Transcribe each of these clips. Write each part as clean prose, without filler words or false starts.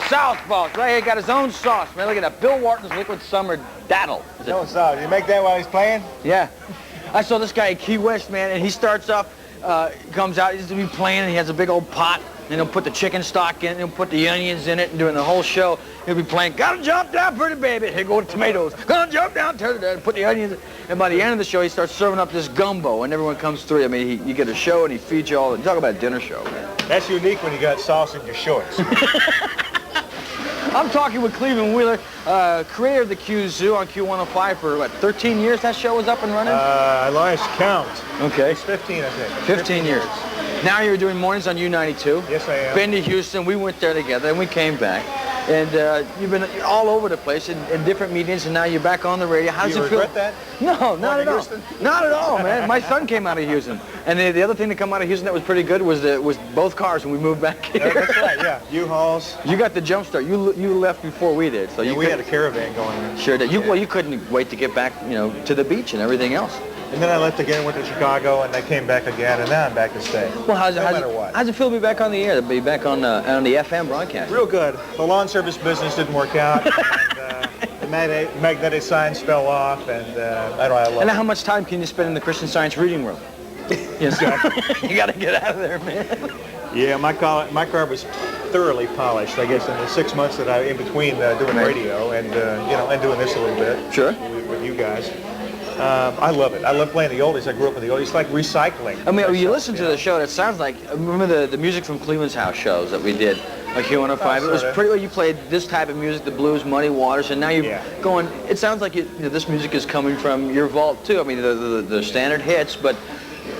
Southpaws, right here, got his own sauce, man. Look at that, Bill Wharton's Liquid Summer Daddle. No sauce. You make that while he's playing? Yeah. I saw this guy at Key West, man, and he starts off, comes out, he's gonna be playing, and he has a big old pot, and he'll put the chicken stock in, and he'll put the onions in it, and during the whole show, he'll be playing, gotta jump down, pretty baby, here go the tomatoes, gonna jump down, put the onions in, and by the end of the show, he starts serving up this gumbo, and everyone comes through. I mean, you get a show, and he feeds you all, talk about a dinner show, man. That's unique when you got sauce in your shorts. I'm talking with Cleveland Wheeler, creator of the Q Zoo on Q105 for, what, 13 years that show was up and running? I lost count. Okay. It's 15, I think. 15 years. Now you're doing mornings on U92. Yes, I am. Been to Houston. We went there together, and we came back. And you've been all over the place in different meetings, and now you're back on the radio. How does it feel? You regret that? No, not at all. Houston? Not at all, man. My son came out of Houston. And the other thing to come out of Houston that was pretty good was both cars when we moved back here. That's right, yeah. U-Hauls. You got the jump start. You left before we did. So yeah, we had a caravan going in. Sure did. Well, you couldn't wait to get back, to the beach and everything else. And then I left again, went to Chicago, and I came back again, and now I'm back to stay. Well, no matter what. How's it feel to be back on the air, to be back on the FM broadcast? Real good. The lawn service business didn't work out, and the magnetic science fell off, and I love it. And how much time can you spend in the Christian Science reading room? Yes, you got to get out of there, man. Yeah, my car was thoroughly polished, I guess, in the 6 months that in between doing radio and and doing this a little bit. Sure. With you guys. I love it. I love playing the oldies. I grew up with the oldies. It's like recycling. I mean, you listen to the show, it sounds like, remember the Music from Cleveland's House shows that we did, like Q105? It was pretty well, you played this type of music, the blues, Muddy Waters, and now you're going, it sounds like this music is coming from your vault, too. I mean, the standard hits, but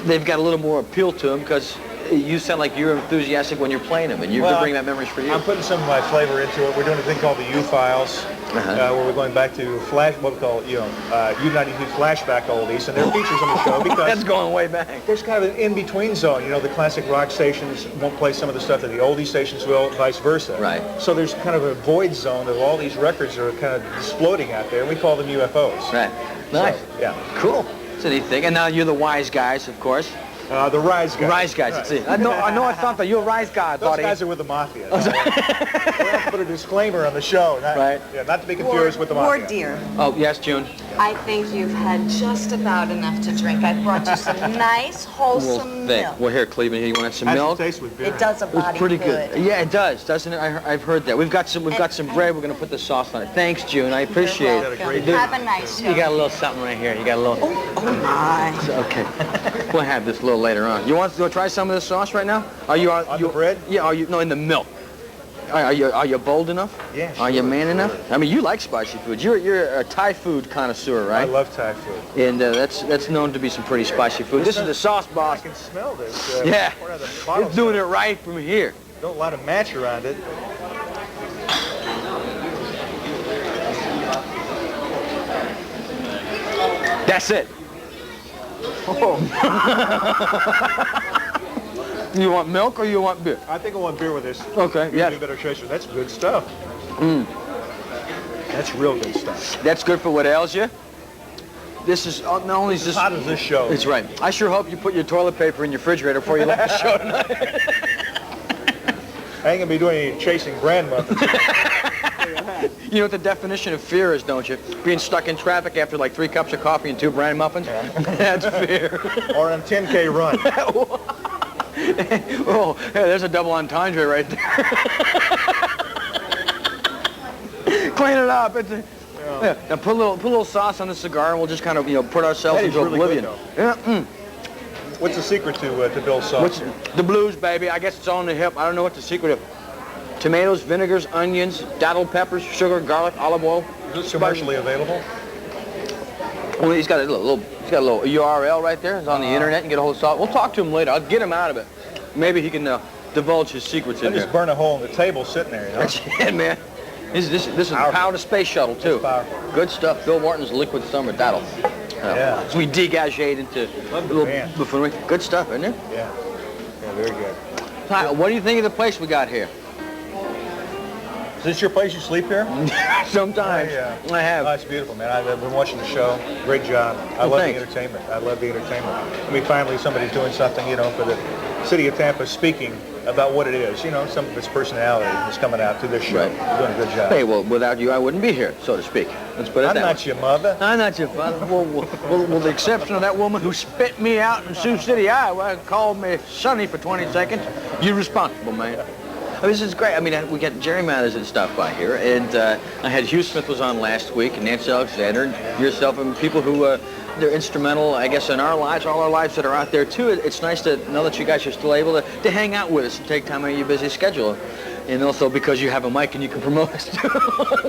they've got a little more appeal to them because you sound like you're enthusiastic when you're playing them, and you bring that memories for you. I'm putting some of my flavor into it. We're doing a thing called the U-Files, where we're going back to what we call, U92 flashback oldies, and there are features on the show because that's going way back. There's kind of an in-between zone. The classic rock stations won't play some of the stuff that the oldie stations will, vice versa. Right. So there's kind of a void zone of all these records that are kind of exploding out there, and we call them UFOs. Right. Nice. So, yeah. Cool. It's a neat thing. And now you're the wise guys, of course. The Rise Guys. Rise Guys, right. See. I know I thought that. You're a Rise Guy, Those buddy. guys are with the Mafia. We have to put a disclaimer on the show. Not to be confused with the Mafia. Poor dear. Oh, yes, June. I think you've had just about enough to drink. I brought you some nice, wholesome milk. Well, here, Cleveland, here, you want some milk? Taste with beer. It does a body It's pretty good. Yeah, it does, doesn't it? I've heard that. We've got some bread. We're going to put the sauce on it. Thanks, June. I appreciate it. Have a nice show. You got a little something right here. You got a little... Oh my. Okay. We'll have this a little later on. You want to try some of this sauce right now? Are you on the bread? Yeah. No, in the milk. Are you bold enough? Yeah. Are you man enough? I mean, you like spicy food. You're a Thai food connoisseur, right? I love Thai food. And that's known to be some pretty spicy food. This is the sauce boss. I can smell this. Yeah. It's doing it right from here. Don't let a match around it. That's it. Oh. You want milk or you want beer? I think I want beer with this. Okay, yeah. Better chaser. That's good stuff. That's real good stuff. That's good for what ails you. This is not only is this hot as this show. It's right. I sure hope you put your toilet paper in your refrigerator before you leave the show tonight. I ain't gonna be doing any chasing brand muffins. You know what the definition of fear is, don't you? Being stuck in traffic after like 3 cups of coffee and 2 bran muffins? Yeah. That's fear. Or on a 10K run. Oh, hey, there's a double entendre right there. Clean it up. Yeah. Now put a little sauce on the cigar, and we'll just kind of put ourselves into oblivion. Good, What's the secret to Bill's sauce? The blues, baby. I guess it's on the hip. I don't know what the secret is. Tomatoes, vinegars, onions, daddle peppers, sugar, garlic, olive oil. Is this commercially available? Well, he's got a little URL right there. It's on the internet. You can get a hold of sauce. We'll talk to him later. I'll get him out of it. Maybe he can divulge his secrets in there. Just burn a hole in the table sitting there, That's it, man. This is the power of the space shuttle, too. Good stuff. Bill Wharton's Liquid Summer Daddle. Yeah. So we degaged into a little buffoonery. Good stuff, isn't it? Yeah. Yeah, very good. Hi, what do you think of the place we got here? Is this your place? You sleep here? Sometimes. Yeah. I have. Oh, it's beautiful, man. I've been watching the show. Great job. I love the entertainment. I love the entertainment. I mean, finally somebody's doing something, for the city of Tampa speaking about what it is. You know, some of its personality is coming out to this show. Right. You're doing a good job. Hey, well, without you, I wouldn't be here, so to speak. Let's put it I'm that way. not your mother. I'm not your father. Well, with the exception of that woman who spit me out in Sioux City, Iowa, and called me Sonny for 20 seconds, you're responsible, man. I mean, this is great. I mean, we got Jerry Mathers and stuff by here, and I had Hugh Smith was on last week, and Nancy Alexander, and yourself, and people who they're instrumental, I guess, in our lives, all our lives that are out there too. It's nice to know that you guys are still able to hang out with us and take time out of your busy schedule. And also because you have a mic and you can promote us too.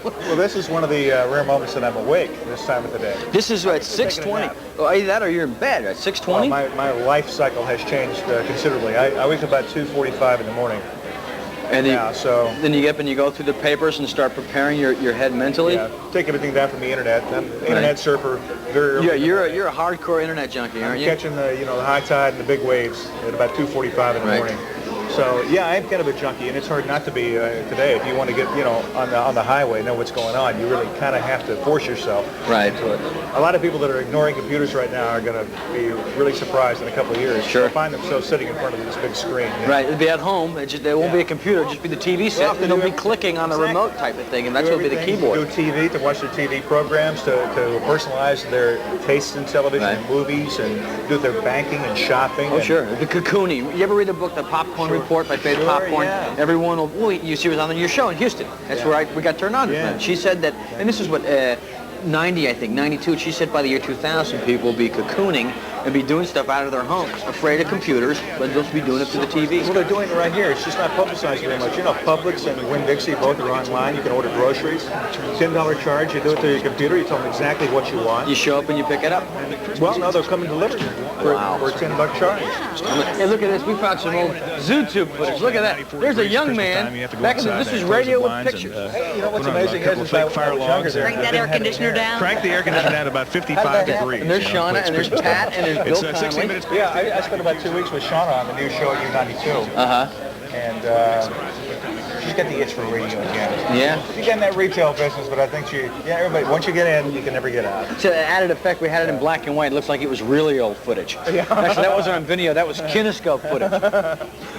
Well, this is one of the rare moments that I'm awake this time of the day. This is at 6:20. Oh, either that or you're in bed at 6:20? Well, my life cycle has changed considerably. I wake up about 2:45 in the morning. And so then you get up and you go through the papers and start preparing your head mentally? Yeah, take everything down from the internet. I'm an internet surfer very early. Yeah, you're a hardcore internet junkie, aren't you? Catching the high tide and the big waves at about 2:45 in the morning. So yeah, I'm kind of a junkie, and it's hard not to be today. If you want to get on the highway, know what's going on, you really kind of have to force yourself into it. A lot of people that are ignoring computers right now are going to be really surprised in a couple of years. Sure. They'll find themselves sitting in front of this big screen. You know? Right, it'll be at home. There won't be a computer, it'll just be the TV set, and they'll be clicking on the remote type of thing, and that's what'll be the keyboard. To do TV, to watch their TV programs, to personalize their tastes in television and movies, and do their banking and shopping. Oh, sure. The cocooning. You ever read the book, The Popcorn Report by Faith Popcorn? Yeah. Everyone will, well, you see, was on your show in Houston. That's where we got turned on. Yeah. She said that, and this is what, 90, I think, 92, she said by the year 2000, people will be cocooning and be doing stuff out of their homes, afraid of computers, but they'll be doing it through the TV. Well, they're doing it right here. It's just not publicized very much. You know, Publix and Winn-Dixie both are online. You can order groceries. $10 charge. You do it through your computer. You tell them exactly what you want. You show up and you pick it up. Well, no, they'll come and deliver for a $10 charge. Hey, look at this. We found some old ZooTube footage. Look at that. There's a young man. Back in this is radio with pictures. Hey, you know what's amazing is I was younger there. Crank that air conditioner down. Crank the air conditioner down to about 55 degrees. And there's Shauna, and there's Pat, and there's Bill It's 60 Conley. minutes. Yeah, I spent about 2 weeks with Shauna on the new show U92. And she's got the itch for radio again. Yeah. She's got in that retail business, but I think everybody, once you get in, you can never get out. To the added effect, we had it in black and white. It looks like it was really old footage. Yeah. Actually, that wasn't on video. That was kinescope footage.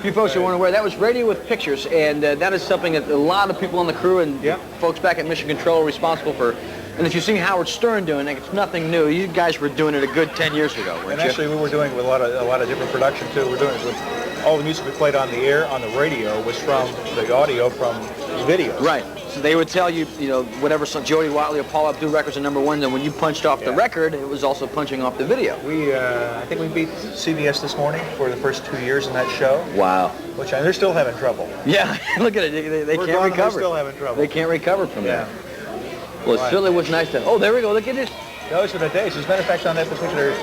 You folks who weren't aware, that was radio with pictures, and that is something that a lot of people on the crew and folks back at Mission Control are responsible for. And if you've seen Howard Stern doing it, it's nothing new. You guys were doing it a good 10 years ago, weren't And you? actually, we were doing it with a lot of different production too. We're doing it with all the music we played on the air, on the radio, was from the audio from videos. Right. So they would tell you, whatever Jody Watley or Paul Abdul records are number one, then when you punched off the record, it was also punching off the video. I think we beat CBS this morning for the first 2 years in that show. Wow. Which they're still having trouble. Yeah, look at it. They can't recover. We're still having trouble. They can't recover from that. Well, it certainly was nice to... Oh, there we go. Look at this. Those are the days. As a matter of fact, on that particular,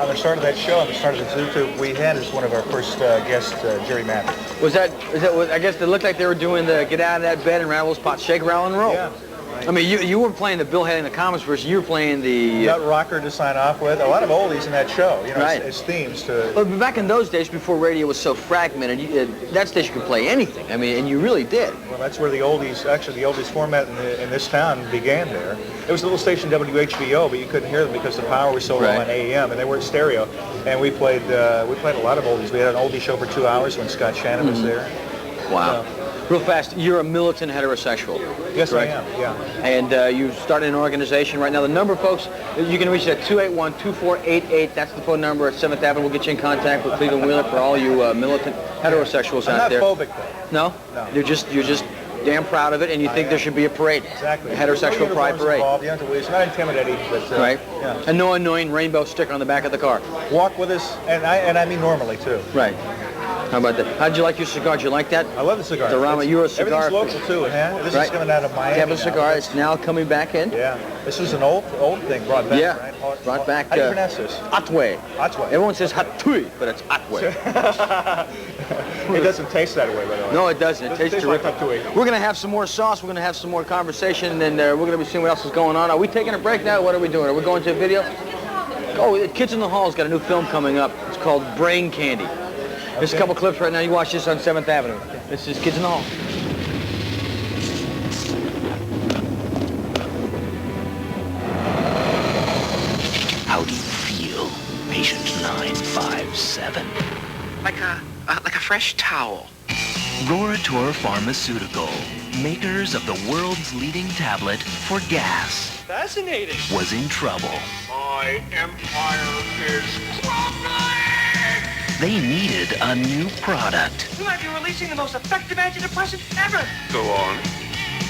on the start of that show, on the start of the ZooTube, we had as one of our first guests, Jerry Mathers. I guess they looked like they were doing the get out of that bed and rattle those pots, shake, rattle, and roll. Yeah. I mean, you were playing the Bill Haley in the Comics version. You were playing the... Nut Rocker to sign off with. A lot of oldies in that show, right. as themes to... But back in those days, before radio was so fragmented, that station could play anything. I mean, and you really did. Well, that's where the oldies format in this town began there. It was a little station WHBO, but you couldn't hear them because the power was so low on AM, and they weren't stereo. And we played a lot of oldies. We had an oldie show for 2 hours when Scott Shannon was there. Wow. Real fast, you're a militant heterosexual. Yes, correct? I am, yeah. And you started an organization right now. The number, folks, you can reach at 281-2488. That's the phone number at 7th Avenue. We'll get you in contact with Cleveland Wheeler for all you militant heterosexuals out there. I'm not phobic, though. No? You're just damn proud of it, and you think there should be a parade. Exactly. A heterosexual pride parade. It's not intimidating, but... right? Yeah. And no annoying rainbow sticker on the back of the car. Walk with us, and I mean normally, too. Right. How about that? How'd you like your cigar? Did you like that? I love the cigar. The Rama, you're a cigar. Everything's local, too, huh? This is coming out of Miami. You have a cigar. It's now coming back in. Yeah. This is an old thing brought back, right? Brought back. How do you pronounce this? Atwe. Atwe. Everyone says Hatui, but it's Atwe. It doesn't taste that way, by the way. No, it doesn't. It tastes like terrific. Hatui. We're going to have some more sauce. We're going to have some more conversation, and we're going to be seeing what else is going on. Are we taking a break now? What are we doing? Are we going to a video? Oh, Kids in the Hall's got a new film coming up. It's called Brain Candy. There's a couple clips right now. You watch this on 7th Avenue. This is Kids in the Hall. How do you feel, patient 957? Like fresh towel. Rorator Pharmaceutical, makers of the world's leading tablet for gas, Fascinating. was in trouble. My empire is crumbling! They needed a new product. We might be releasing the most effective antidepressant ever. Go on.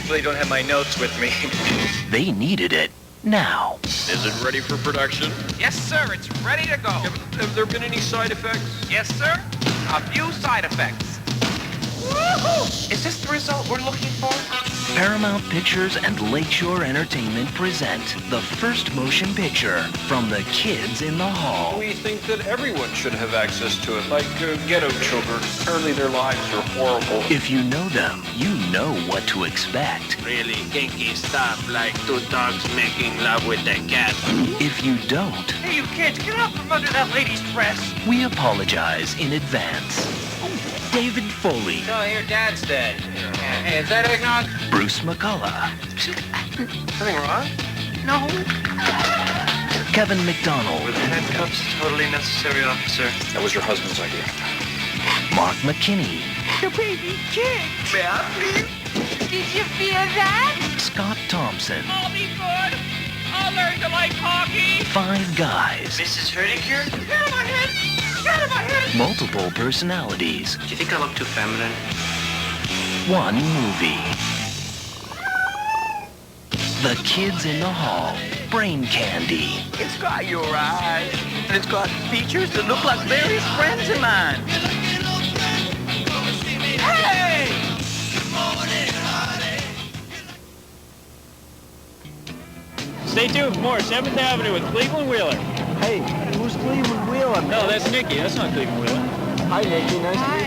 They don't have my notes with me. They needed it now. Is it ready for production? Yes, sir. It's ready to go. Have there been any side effects? Yes, sir. A few side effects. Woohoo! Is this the result we're looking for? Paramount Pictures and Lakeshore Entertainment present the first motion picture from the kids in the hall. We think that everyone should have access to it, like ghetto children. Apparently their lives are horrible. If you know them, you know what to expect. Really kinky stuff like two dogs making love with a cat. If you don't, Hey, you kids, get out from under that lady's dress. we apologize in advance. David Foley, So your dad's dead. Hey, is that eggnog? Bruce McCullough, Something wrong? No. Kevin McDonald, With handcuffs, totally necessary, officer. That was your husband's idea. Mark McKinney, The baby kid. Did you feel that? Scott Thompson, I'll be good. I'll learn to like hockey. Five Guys, Mrs. Hurdiker? Get out of my head! Get out of my head! multiple personalities, Do you think I look too feminine? one movie. The Kids in the Hall, Brain Candy. It's got your eyes. And it's got features that look like various friends of mine. Hey! Stay tuned for more 7th Avenue with Cleveland Wheeler. Hey, who's Cleveland Wheeler? No, that's Nikki. That's not Cleveland Wheeler. Hi, Nikki. Nice to meet you.